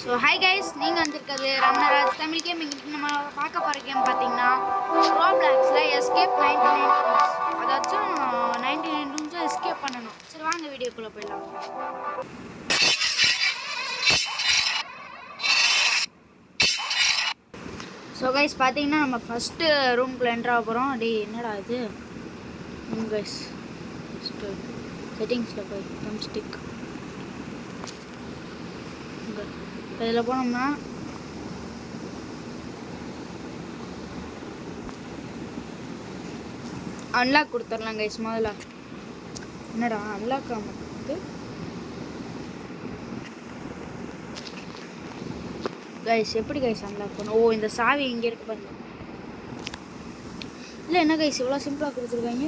So hi guys, நீங்கள் வந்திருக்கிறது ரமணராஜ் Tamil game. இன்றைக்கி நம்ம பார்க்க போகிற கேம் பார்த்தீங்கன்னா ரோப்ளாக்ஸில் எஸ்கேப் 99 ரூம்ஸ். அதாச்சும் 99 ரூம்ஸை எஸ்கேப் பண்ணணும். சரி வாங்க வீடியோக்குள்ளே போயிடலாம். ஸோ கைஸ் பார்த்தீங்கன்னா நம்ம ஃபஸ்ட்டு ரூம்குள்ளே என்ட்ரு ஆக போகிறோம். என்னடா இது கைஸ், ஃபஸ்ட்டு செட்டிங்ஸில் போய் தம் ஸ்டிக் இதில் போனோம்னா அன்லாக் கொடுத்துடலாம் கைஸ். முதல்ல என்னடா அன்லாக் ஆகுது கைஸ்? எப்படி கைஸ் அன்லாக் பண்ணும்? ஓ, இந்த சாவி இங்கே இருக்கு பாருங்க. இல்லை என்ன கைஸ் இவ்வளோ சிம்பிளாக கொடுத்துருக்காங்க.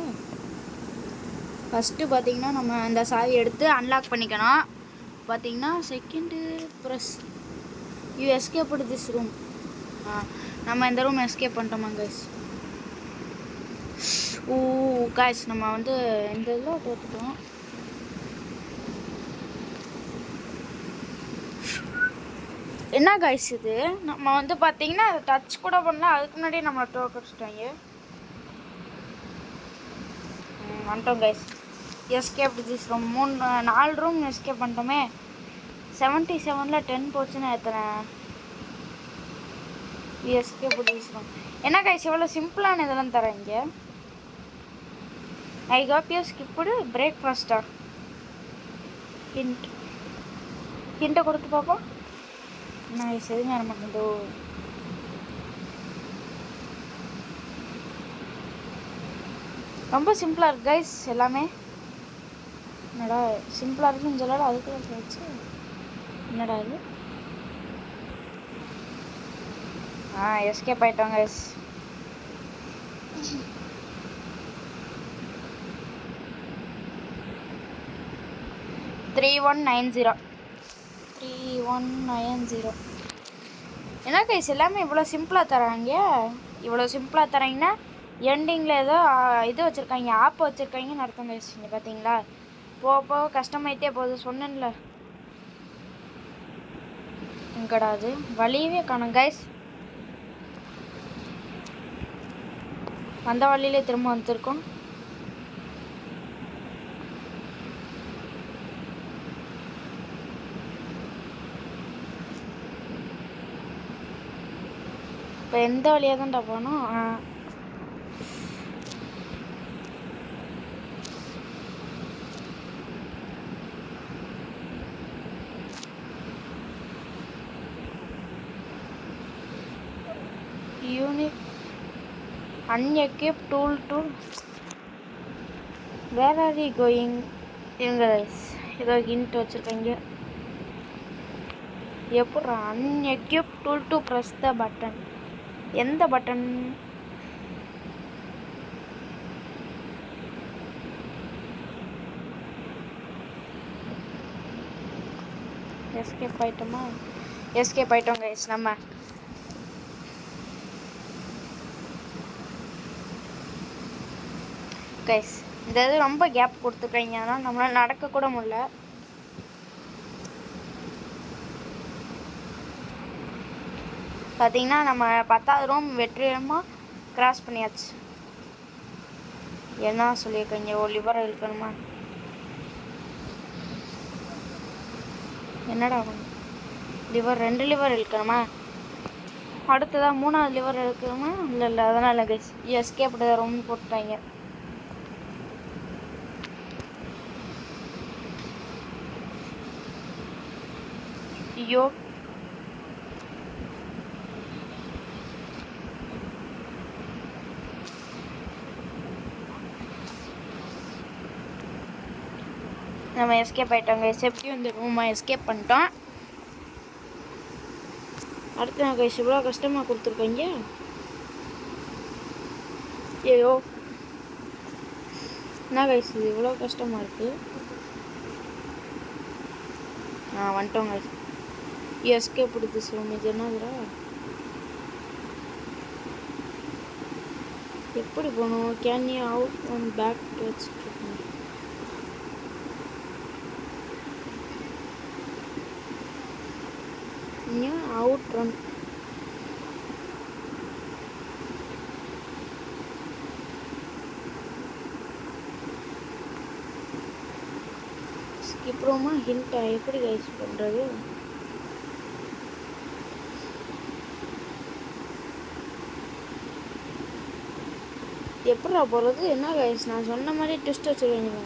ஃபஸ்ட்டு பார்த்தீங்கன்னா நம்ம அந்த சாவி எடுத்து அன்லாக் பண்ணிக்கணும். பார்த்தீங்கன்னா second press you escape this room. நம்ம இந்த ரூம் எஸ்கேப் பண்ணிட்டோமா கைஸ்? ஓ கைஸ், நம்ம வந்து இந்த இதில் தோற்றுட்டோம். என்ன கைஸ் இது? நம்ம வந்து பார்த்தீங்கன்னா அதை டச் கூட பண்ணல, அதுக்கு முன்னாடியே நம்மளை தோக்கடிச்சிட்டாங்க. வந்துட்டோம் guys, escape this room. 4 room escape பண்ணிட்டோமே. 77ல் 10 போச்சுன்னா எத்தனை? Escape this room. என்ன கைஸ் எவ்வளோ சிம்பிளான இதெல்லாம் தரேங்க. ஐ ஹோப் யூ ஸ்கிப்டு பிரேக்ஃபாஸ்டா? ஹிண்ட்டை கொடுத்து பார்ப்போம். நான் எதுவுமே வர மாட்டேங்குதோ. ரொம்ப சிம்பிளாக இருக்கு கைஸ் எல்லாமே. என்னடா சிம்பிளாக இருக்குன்னு சொல்லலாம், அதுக்குள்ள வச்சு என்னடா இது? எஸ்கேப் ஆகிட்டோம் guys. Three one nine zero. என்ன கைஸ் எல்லாமே இவ்வளோ சிம்பிளாக தராங்க. இவ்வளோ சிம்பிளாக தராங்கன்னா எண்டிங்கில் ஏதோ இது வச்சுருக்காங்க, ஆப் வச்சுருக்காங்கன்னு அர்த்தம் கைஸ். இங்கே பார்த்தீங்களா, போக கஷ்டமாயிட்டே போகுது சொன்னேன்ல. எங்கடாது வழியவே காணும் கைஸ். வந்த வழியிலே திரும்ப வந்துருக்கோம். இப்போ எந்த வழியாக தான்டா போனோம்? Unique unequipped tool to where are you going? இவங்க ஏதோ ஹிண்ட் வச்சுருக்காங்க. எப்படா unequipped tool to press the button? எந்த பட்டன்? எஸ்கேப் ஆயிட்டோமா? எஸ்கேப் ஆயிட்டோம் கைஸ் நம்ம. கைஸ் இந்த இது ரொம்ப கேப் கொடுத்துருக்காங்க, அதனால் நம்மளால் நடக்கக்கூட முடியல. பார்த்தீங்கன்னா நம்ம 10வது ரூம் வெற்றிகரமாக கிராஸ் பண்ணியாச்சு. என்ன சொல்லியிருக்கீங்க? ஒரு லிவர் இழுக்கணுமா? என்னடா லிவர்? 2 லிவர் இழுக்கணுமா? அடுத்ததாக 3வது லிவர் இழுக்கணுமா? இல்லை அதனால் கைஸ் எஸ்கேப் ரூம் போட்டுட்டாங்க. ஐயோ, நம்ம எஸ்கேப் ஆகிட்டோங்க. எப்படியும் இந்த ரூமை எஸ்கேப் பண்ணிட்டோம். அடுத்து நான் கைஸ் இவ்வளோ கஷ்டமாக கொடுத்துருக்கீங்க. ஐயோ என்ன கைஸ் இது இவ்வளோ கஷ்டமாக இருக்குது? வந்துட்டோங்க. Escape this room. இது என்னதுடா? எப்படி போகணும்? Can you out and back to out run. Skip ரூமா ஹிண்ட்டா எப்படி கைஸ் பண்ணுறது? எப்படா போகிறது? என்ன கைஸ் நான் சொன்ன மாதிரி ட்விஸ்ட் வச்சுருவீங்க.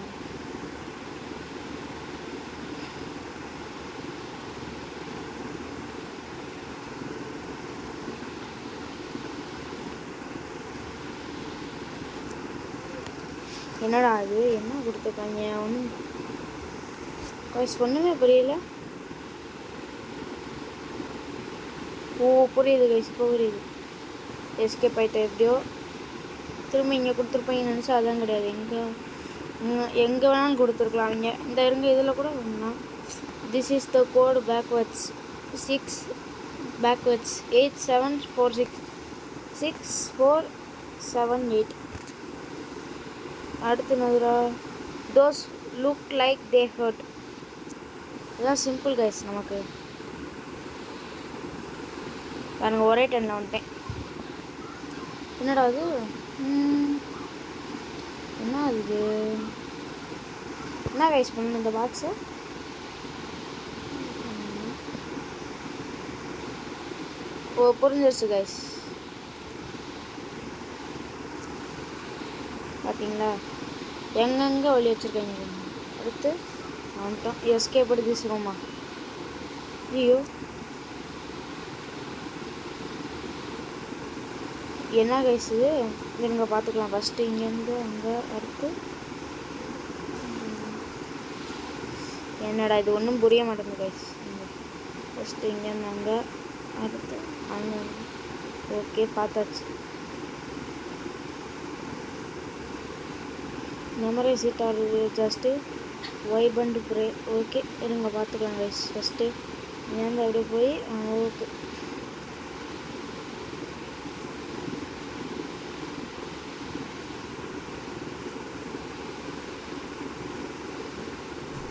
என்னடா அது என்ன கொடுத்துருக்காங்க ஒன்றும் கைஸ் ஒன்றுமே புரியல. ஓ புரியுது கைஸ், இப்போ புரியுது. எஸ்கேப் ஆகிட்டு எப்படியோ திரும்ப இங்கே கொடுத்துருப்பாங்கன்னு நினச்சா அதான் கிடையாது. எங்கே வேணாலும் கொடுத்துருக்கலாம் அவங்க. இந்த இருங்க இதில் கூட வேணாம். This is the code backwards 6 backwards 8746 6478. அடுத்து நதுரா those look like the heart. இதுதான் சிம்பிள் கைஸ். நமக்கு பாருங்க ஒரே டென்னில் வந்துட்டேன். என்னடா அது? என்ன இது? என்ன கைஸ் பண்ணணும் இந்த பாக்ஸை? ஓ புரிஞ்சிருச்சு கைஸ். பார்த்தீங்களா எங்கெங்கே வழி வச்சுருக்காங்க. அடுத்து வந்துட்டோம். எஸ்கேப் எடுத்து திசுவோமா? ஐயோ என்ன கைஸ் இது? இங்கே பார்த்துக்கலாம். ஃபஸ்ட்டு இங்கேருந்து அங்கே. அடுத்து என்னடா இது ஒன்றும் புரிய மாட்டேங்குது கைஸ். ஃபஸ்ட்டு இங்கேருந்து அங்கே. அடுத்து அங்கே. ஓகே பார்த்தாச்சு. Memorise it or just vibe and pray. Okay இருங்க பார்த்துக்கலாம் கைஸ். ஃபஸ்ட்டு இங்கேருந்து அப்படியே போய் ஓகே.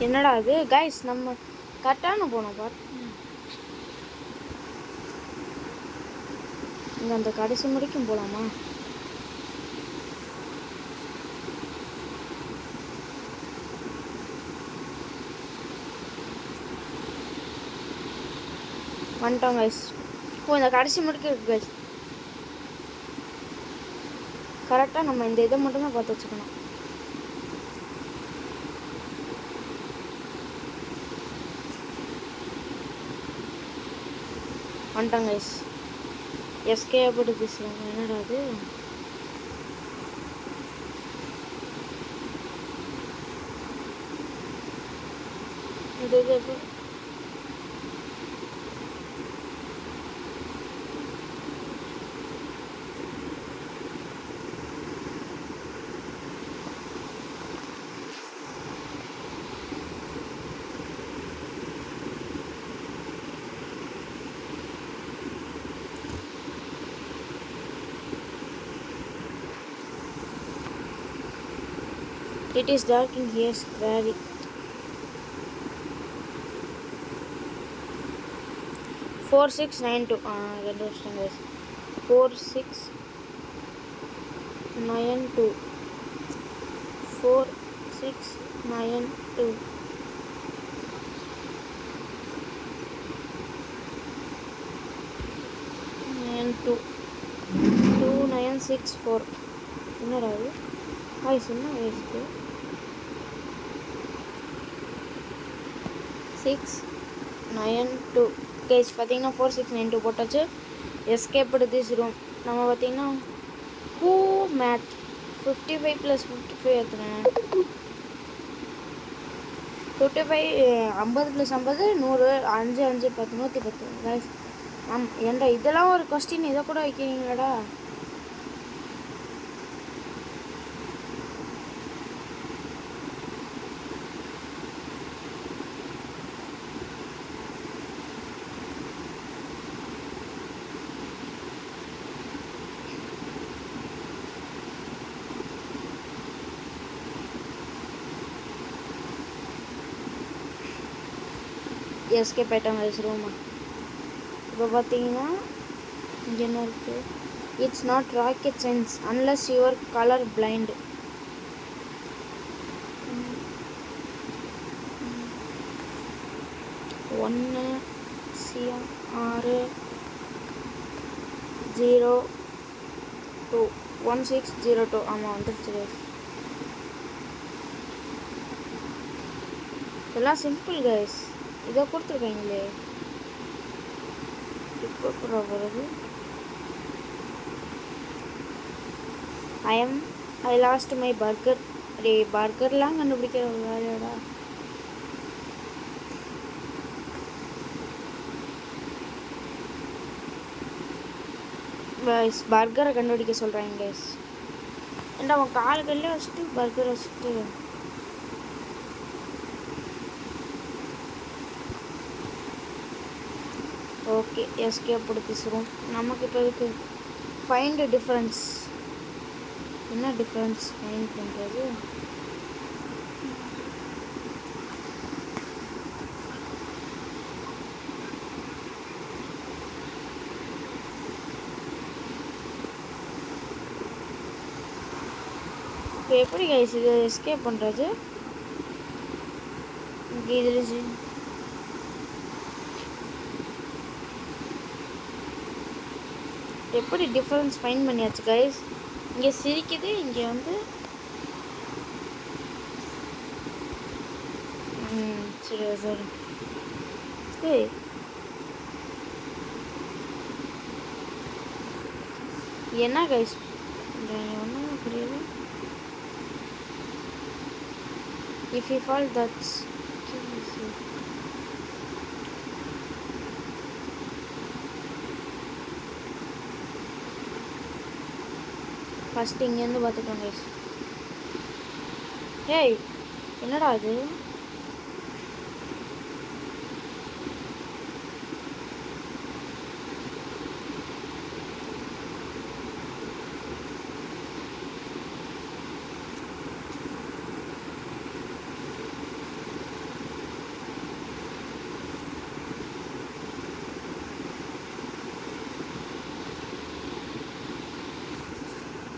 என்னடா அது கைஸ்? நம்ம கரெக்டான போனோம் பாட்டு. இங்கே அந்த கடைசி முடிக்கும் போகலாமா? வந்துட்டோம் கைஸ். ஓ இந்த கடைசி முடிக்க இருக்கு கைஸ். கரெக்டாக நம்ம இந்த இதை மட்டும்தான் பார்த்து வச்சுக்கணும். வந்துட்டோம் கைஸ். எஸ்கேப் எடுத்து பேசுகிறாங்க. என்னடா அது? இது It is dark in here, scary. 4692. That was guys. 4692. 4692. 2964. என்னடா இது? வாய்ஸ் என்ன வயசுக்கு? 692 கேஸ் பார்த்தீங்கன்னா 4692 போட்டாச்சு. Escape this room. நம்ம பார்த்தீங்கன்னா மேத் 55 + 55 எத்தனை? 55 50 + 50 100 5 5 10 110 கைஸ். ஏன்டா இதெல்லாம் ஒரு கொஸ்டின், இதை கூட வைக்கிறீங்களாடா? எஸ்கேப் ஆயிட்டாங்க கைஸ் ரூமா. இப்போ பார்த்தீங்கன்னா இங்கே என்ன இருக்குது, it's not rocket science unless your colour blind. ஒன்று சிஎம் 602 1602 ஆமாம் வந்துருச்சு. இதெல்லாம் சிம்பிள் கைஸ். இதை கொடுத்துருக்காங்களே இப்போ போகிறது. I lost my burger. டே பர்கர்லாம் கண்டுபிடிக்கிற ஒரு வேலையோட. கைஸ் பர்கரை கண்டுபிடிக்க சொல்கிறாங்க கைஸ். ஏன்டா அவன் கால்கள்லேயே வச்சுட்டு பர்கர் வச்சுட்டு. ஓகே எஸ்கேப் பிடிச்சிரும். நமக்கு இப்போ இதுக்கு ஃபைண்ட் டிஃப்ரென்ஸ். என்ன டிஃப்ரென்ஸ் ஃபைண்ட் பண்ணுறது? இப்போ எப்படி கைஸ் இது எஸ்கேப் பண்ணுறது? இங்கே இதில் எப்படி டிஃப்ரென்ஸ் ஃபைண்ட் பண்ணியாச்சு கைஸ். இங்கே சிரிக்குது, இங்கே வந்து சரி சரி. ஏய் என்ன கைஸ் ஒன்றும் புரியல. If you fall that's first இங்கேருந்து பார்த்துக்கோங்க கைஸ். ஏய் என்னடா அது?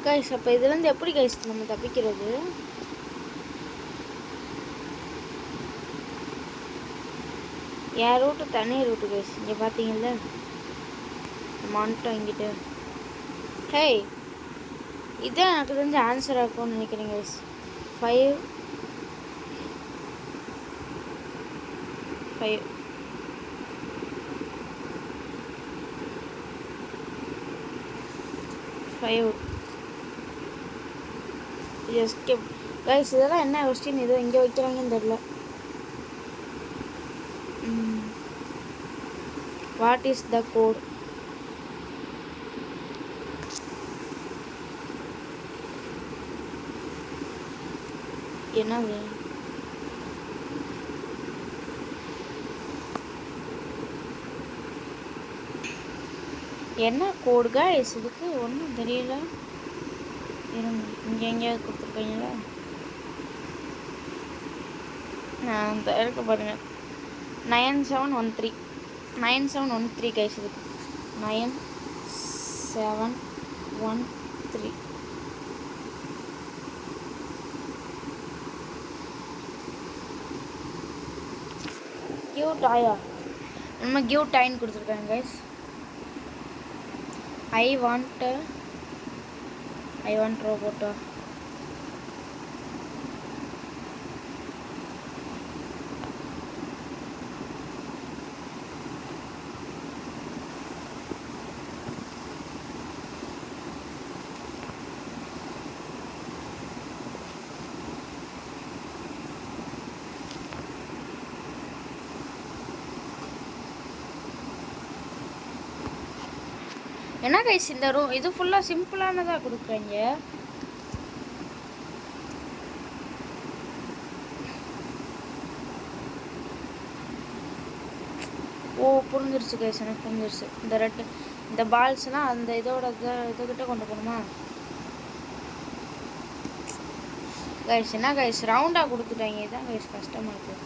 கைஸ் அப்போ இதுலேருந்து எப்படி கைஸ் நம்ம தப்பிக்கிறது? என் ரூட்டு தனி ரூட்டு கைஸ். இங்கே பார்த்தீங்கல்ல மான்ட்டோம் இங்கிட்ட. ஹேய் இதான் எனக்கு தெரிஞ்ச ஆன்சராக இருக்கும்னு நினைக்கிறேன் கைஸ். 5 escape guys. இதெல்லாம் என்ன கொஸ்டின் இது இங்கே வைக்கிறாங்கன்னு தெரில. What is the code? என்னது? என்ன கோடு கைஸ்? இதுக்கு ஒன்றும் தெரியல. இங்கே எங்கேயாவது கொடுத்துருக்கீங்களா? நான் இருக்க பாருங்க 9713 கைஸ். இதுக்கு 9713. கியூ டாயா நம்ம கியூ டைன் கொடுத்துருக்காங்க கைஸ். ஐ வாண்ட் ரோபோட்டா. என்ன கைஸ் இந்த ரூம் இது ஃபுல்லாக சிம்பிளானதாக கொடுக்குறீங்க. ஓ புரிஞ்சிருச்சு கைஸ், எனக்கு புரிஞ்சிருச்சு. இந்த ரெட்டு இந்த பால்ஸ்னால் அந்த இதோட இதுகிட்ட கொண்டு போகணுமா கைஸ்? என்ன கைஸ் ரவுண்டாக கொடுத்துட்டாங்க. இதுதான் கைஸ் கஷ்டமாக இருக்குது.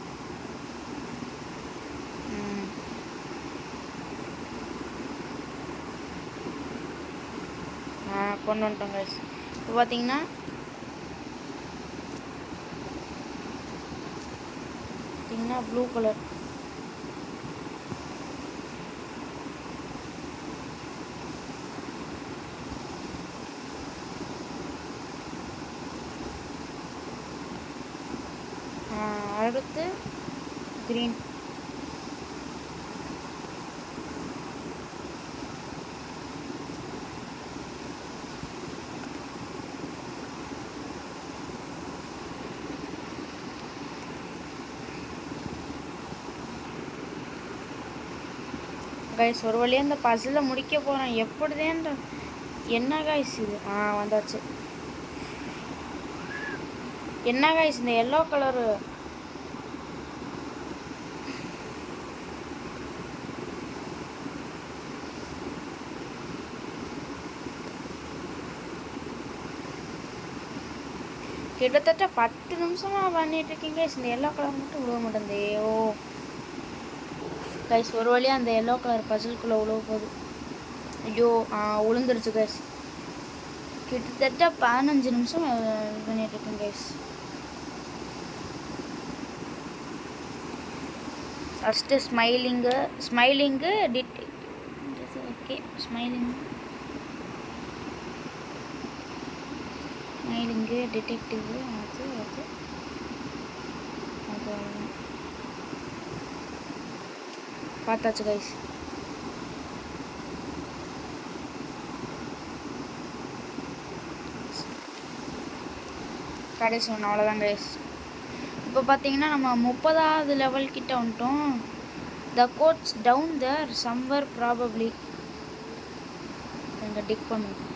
கொண்டு வந்துட்டோம் கைஸ். இப்போ பார்த்தீங்கன்னா ப்ளூ கலர் அடுத்து க்ரீன். கைஸ் ஒரு வழியாக இந்த பசில் முடிக்க போகிறேன். எப்படிதேன்ற என்ன கைஸ் இது? வந்தாச்சு. என்ன கைஸ் இந்த எல்லோ கலரு? கிட்டத்தட்ட 10 நிமிஷமாக பண்ணிட்டு இருக்கீங்க. இந்த எல்லோ கலர் மட்டும் விழுவ மாட்டேங்குது. ஓ கைஸ் ஒரு வழியாக அந்த எல்லோ கலர் பசிலுக்குள்ளே விழுவ போகுது. ஐயோ விழுந்துருச்சு கைஸ். கிட்டத்தட்ட 15 நிமிஷம் பண்ணிட்டு இருக்கேன் கைஸ். ஃபஸ்ட்டு ஸ்மைலிங்கு ஓகே ஸ்மைலிங்கு டிடெக்டிவ் அது பார்த்தாச்சு கைஸ். கடைசி ஒன்று அவ்வளோதான் கைஸ். இப்போ பார்த்தீங்கன்னா நம்ம 30வது லெவல் கிட்ட வந்துட்டோம். த கோட்ஸ் டவுன் தேர் சம்வேர் ப்ராபப்ளி. எங்கே டிக் பண்ணுவோம்.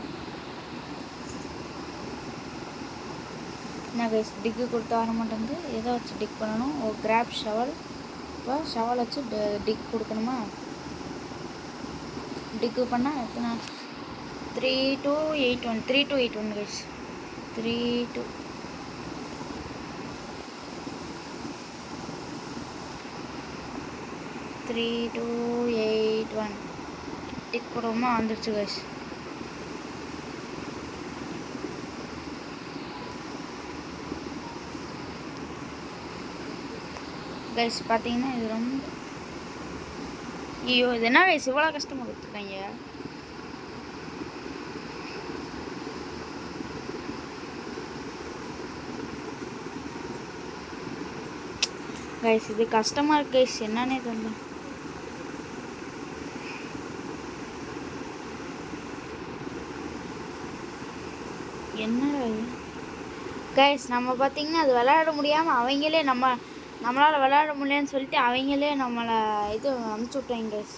என்ன கைஸ் டிக்கு கொடுத்து வர மாட்டேங்குது. எதை வச்சு டிக் பண்ணணும்? ஓ கிராப் ஷவல். இப்போ ஷவல் வச்சு டிக் கொடுக்கணுமா? டிக்கு பண்ணால் எத்தனை? 3 to 8 1 கைஸ். 3 to 8 1 டிக் போடுவோமா? வந்துடுச்சு கைஸ். கைஸ் பார்த்தீங்கன்னா இது ரொம்ப ஐயோ இது என்ன கைஸ் இவ்வளோ கஷ்டமாக கொடுத்துருக்காங்க. கைஸ் இது கஷ்டமாக இருக்கு கைஸ். என்னன்னே தெரியல. என்னடா கைஸ் நம்ம பார்த்தீங்கன்னா அது விளையாட முடியாமல் அவங்களே நம்மளால் விளையாட முடியலன்னு சொல்லிட்டு அவங்களே நம்மளை இது அமுச்சு விட்டாங்க கைஸ்.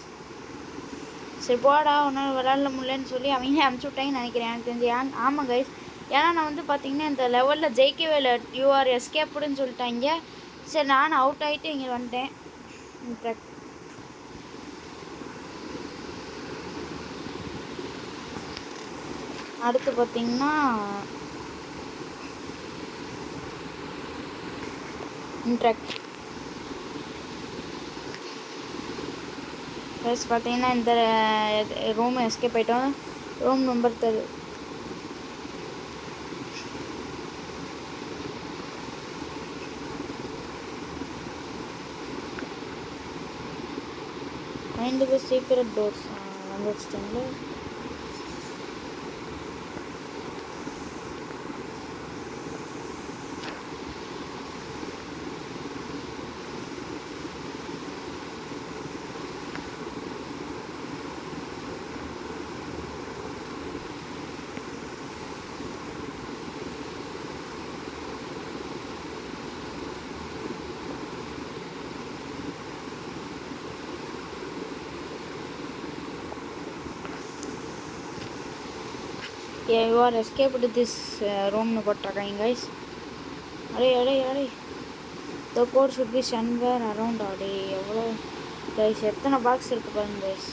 சரி போடா ஒன்றால் விளையாட முடியலன்னு சொல்லி அவங்களே அமுச்சு விட்டாங்கன்னு நினைக்கிறேன் எனக்கு தெரிஞ்சு. ஆமாம் கைஸ். ஏன்னா நான் வந்து பார்த்தீங்கன்னா இந்த லெவலில் ஜெயிக்கவே இல்லை. யூஆர் எஸ்கேப்டுன்னு சொல்லிட்டாங்க. சரி நான் அவுட் ஆகிட்டு இங்கே வந்துட்டேன். அடுத்து பார்த்தீங்கன்னா இன்ட்ராக்ட் ப்ளஸ் பார்த்தீங்கன்னா இந்த ரூம் எஸ்கேப் ஆகிட்டோம். Room number 3. Find the secret doors. வந்துச்சுங்களா? Yeah, you are escaped this room nu போட்டிருக்காங்க guys. அடே the code should be somewhere around. அடே எவ்வளோ guys எத்தனை பாக்ஸ் இருக்கு பாருங்க guys.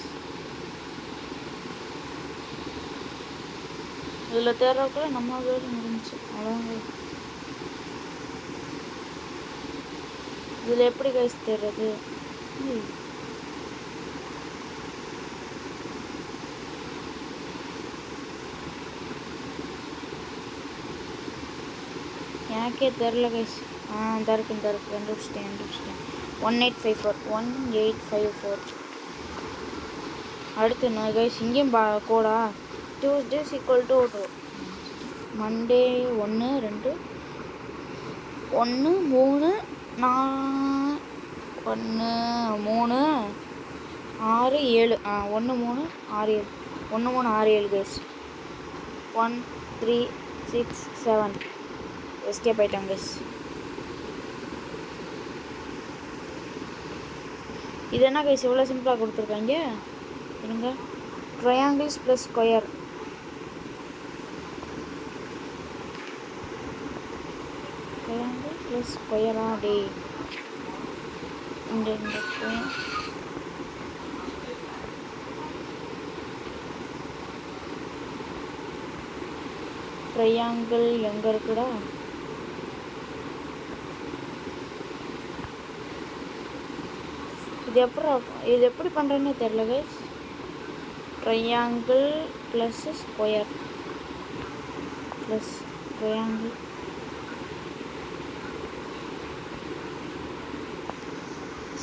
இதில் தேடுறதுக்குள்ள நம்ம வேறு முடிஞ்சு அவ்வளோங்க. இதில் எப்படி guys தேடுறது? எனக்கே தெரில கைஸ். இந்த இருக்கு கண்டுபிடிச்சிட்டேன் 1854. அடுத்து என்ன கைஸ்? இங்கேயும் கோடா. Tuesdays equal to Monday 1 2 1 3 1 3 6 7 1 3 6 7 1 3 6 7 guys. 1 3 6 7 எஸ்கேப் ஆயிட்டாங்க கைஸ். இது என்ன கைஸ் இவ்வளோ சிம்பிளாக கொடுத்துருக்காங்க? இருங்க. Triangles plus square. Triangle plus ஸ்கொயரா டே? இந்த ட்ரையாங்கிள் எங்கே இருக்குடா? இது எப்படி பண்ணுறேன்னு தெரில guys. Triangle plus square plus triangle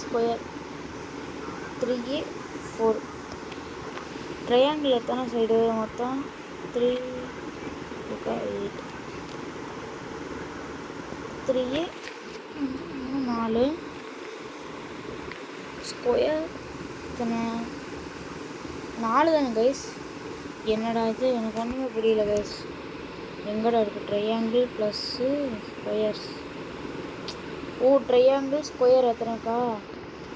square 3 4. Triangle எத்தனை சைடு மொத்தம்? 3 8 3 4 ஸ்கொயர் எத்தனை? 4 தானே கைஸ்? என்னடா இது எனக்கு ஒன்றுமே புரியல கைஸ். எங்கடா இருக்குது triangle plus squares? Triangle square எத்தனைக்கா?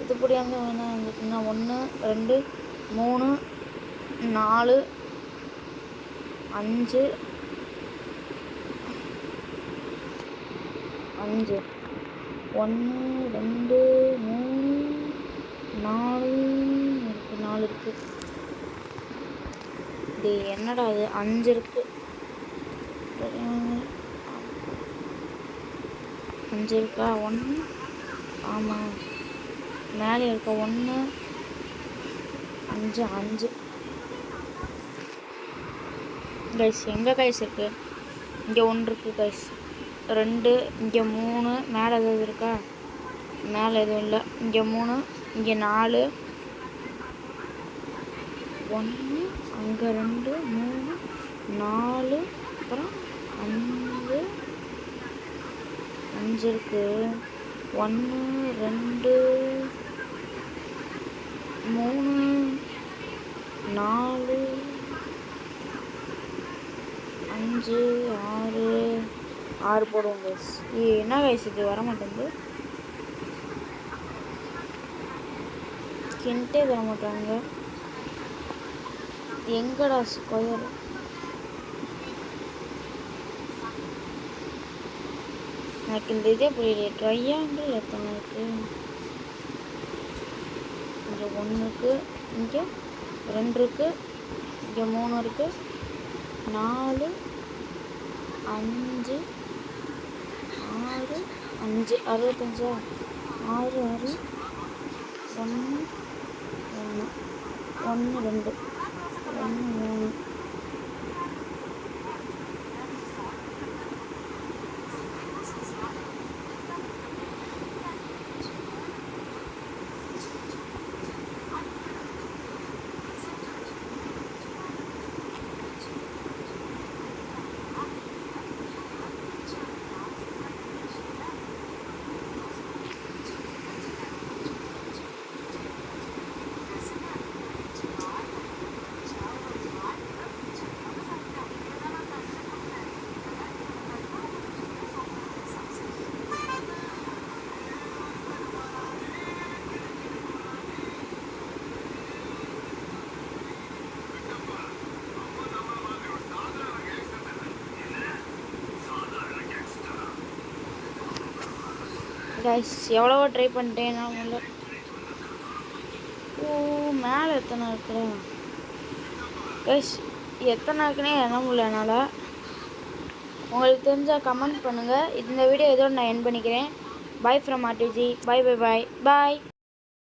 இது புரியாமல் வேணா வந்துட்டுன்னா 1 2 3 4 5 1 2 3 4 இருக்குது. இது என்னடா அது? 5 இருக்குது. 5 இருக்கா? 1 ஆமாம் மேலே இருக்கா? 1 5 கைஸ். எங்கே கைஸ் இருக்குது? இங்கே 1 இருக்குது கைஸ். 2 இங்கே 3 மேலே எதாவது இருக்கா? மேலே எதுவும் இல்லை. இங்கே 3 இங்கே 4 1 அங்கே 2 3 4 அப்புறம் 5 இருக்குது. 1 2 3 4 5 6 போடுவோம் கைஸ். என்ன கைஸ் இது வர மாட்டேங்குது? கிண்டே தர மாட்டாங்க. எங்கடா ஸ்கொயர்? எனக்கு இந்த இதே புரியல. ட்ரையாங்கிள் எத்தனை இருக்குது? இங்கே 1 இருக்குது, இங்கே 2 இருக்குது, இங்கே 3 இருக்குது, 4 5 6 5 65 6 6 1 1 2 1 3 கைஸ் எவ்வளவோ ட்ரை பண்ணிட்டேன் நான் உள்ள. மேலே எத்தனை இருக்குடா கைஸ்? எத்தனை இருக்குன்னே எண்ண முடியல என்னால். உங்களுக்கு தெரிஞ்சால் கமெண்ட் பண்ணுங்கள். இந்த வீடியோ இதோட நான் எண்ட் பண்ணிக்கிறேன். By from RTG. பை.